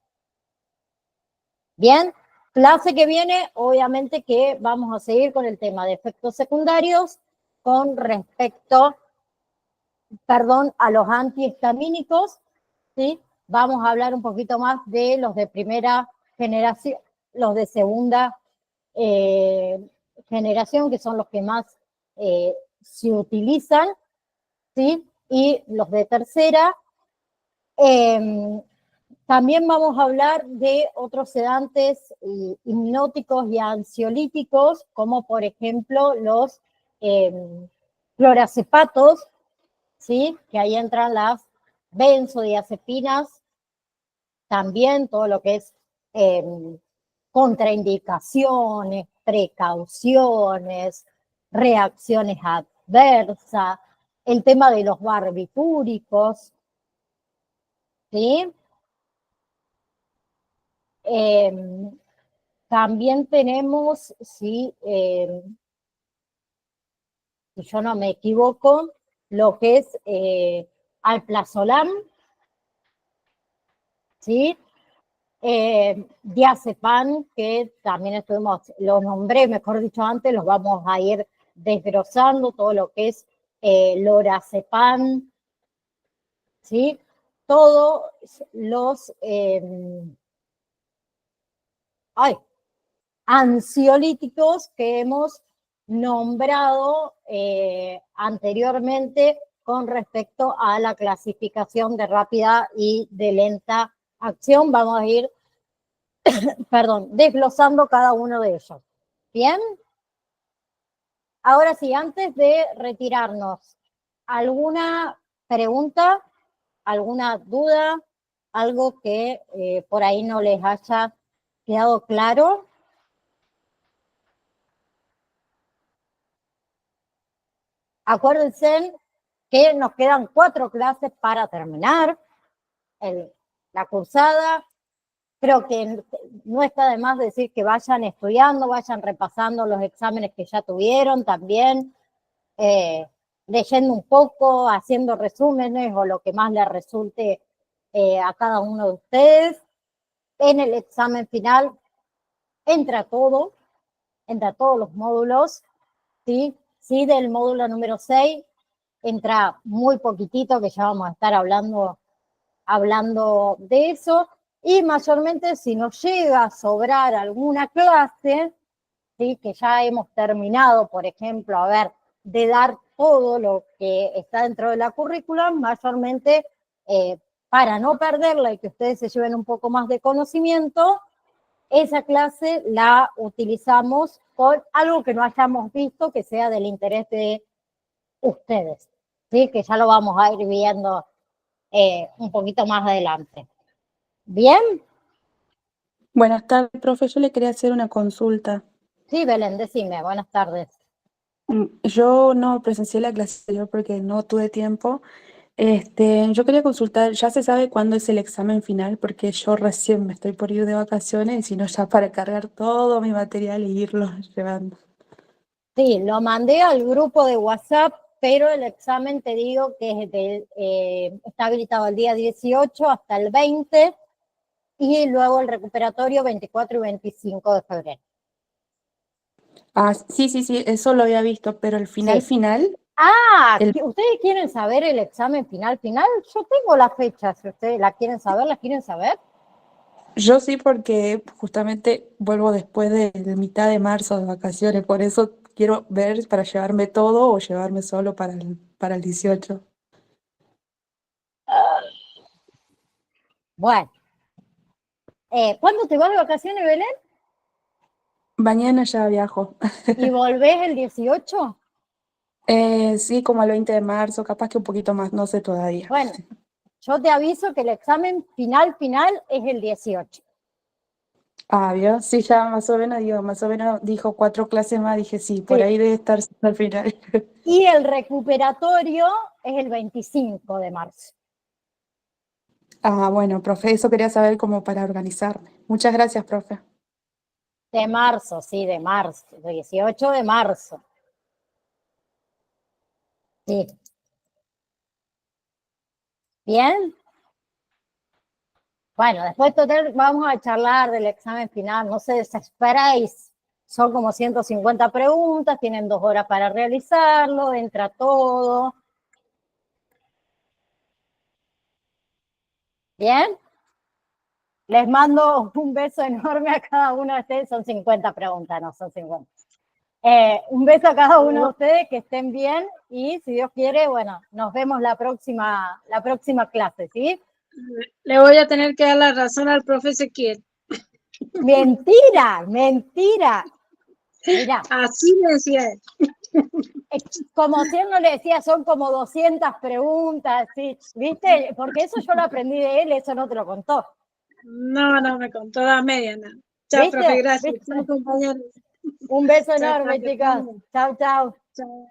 Bien, clase que viene, obviamente que vamos a seguir con el tema de efectos secundarios con respecto, perdón, a los antihistamínicos, ¿sí? Vamos a hablar un poquito más de los de primera generación, los de segunda generación, que son los que más se utilizan, ¿sí? Y los de tercera. También vamos a hablar de otros sedantes hipnóticos y ansiolíticos, como por ejemplo los clorazepatos, ¿sí? Que ahí entran las benzodiazepinas, también todo lo que es contraindicaciones, precauciones, reacciones adversas, el tema de los barbitúricos, ¿sí? También tenemos, si yo no me equivoco, lo que es alprazolam, ¿sí? Diazepam, que también estuvimos, lo nombré, mejor dicho antes, los vamos a ir desglosando, todo lo que es lorazepam, ¿sí? Todos los ansiolíticos que hemos nombrado anteriormente con respecto a la clasificación de rápida y de lenta acción. Vamos a ir, perdón, desglosando cada uno de ellos. ¿Bien? Ahora sí, antes de retirarnos, ¿alguna pregunta, alguna duda, algo que por ahí no les haya quedado claro? Acuérdense que nos quedan 4 clases para terminar la cursada. Creo que no está de más decir que vayan estudiando, vayan repasando los exámenes que ya tuvieron también, leyendo un poco, haciendo resúmenes o lo que más les resulte a cada uno de ustedes. En el examen final entra todos los módulos, ¿sí? Sí, del módulo número 6 entra muy poquitito, que ya vamos a estar hablando de eso, y mayormente si nos llega a sobrar alguna clase, ¿sí? Que ya hemos terminado, por ejemplo, a ver, de dar todo lo que está dentro de la currícula, mayormente para no perderla y que ustedes se lleven un poco más de conocimiento, esa clase la utilizamos con algo que no hayamos visto que sea del interés de ustedes, ¿sí? Que ya lo vamos a ir viendo un poquito más adelante. ¿Bien? Buenas tardes, profe. Yo le quería hacer una consulta. Sí, Belén, decime, buenas tardes. Yo no presencié la clase anterior porque no tuve tiempo. Yo quería consultar, ¿ya se sabe cuándo es el examen final? Porque yo recién me estoy por ir de vacaciones y si no ya para cargar todo mi material e irlo llevando. Sí, lo mandé al grupo de WhatsApp, pero el examen te digo que está habilitado el día 18 hasta el 20 y luego el recuperatorio 24 y 25 de febrero. Ah, sí, sí, sí, eso lo había visto, pero el final ¿Sí? final, Ah, el, ¿ustedes quieren saber el examen final? Yo tengo la fecha, si ustedes la quieren saber, ¿la quieren saber? yo sí porque justamente vuelvo después de mitad de marzo de vacaciones, por eso quiero ver para llevarme todo o llevarme solo para el 18. Bueno, ¿cuándo te vas de vacaciones, Belén? Mañana ya viajo. ¿Y volvés el 18? Sí, como el 20 de marzo, capaz que un poquito más, no sé todavía. Bueno, yo te aviso que el examen final es el 18. Ah, ¿vio? Sí, ya más o menos dijo 4 clases más, dije sí, por Sí. ahí debe estar al final. Y el recuperatorio es el 25 de marzo. Ah, bueno, profe, eso quería saber como para organizarme. Muchas gracias, profe. De marzo, sí, de marzo. 18 de marzo. Sí. ¿Bien? Bueno, después total vamos a charlar del examen final, no se desesperéis. Son como 150 preguntas, tienen 2 horas para realizarlo, entra todo. ¿Bien? Les mando un beso enorme a cada uno de ustedes, son 50 preguntas, no son 50. Un beso a cada uno de ustedes, que estén bien y si Dios quiere, bueno, nos vemos la próxima clase, ¿sí? Le voy a tener que dar la razón al profe Ezequiel. Mentira, mentira. Mira, Así me decía él. como si él no le decía, son como 200 preguntas, ¿sí? ¿Viste? Porque eso yo lo aprendí de él, eso no te lo contó. No, me contó la media, no. Chao, ¿Viste? profe, gracias. ¿Viste? Chao, compañeros. Un beso Chao, enorme, chao, chicas. Chao, chao. chao.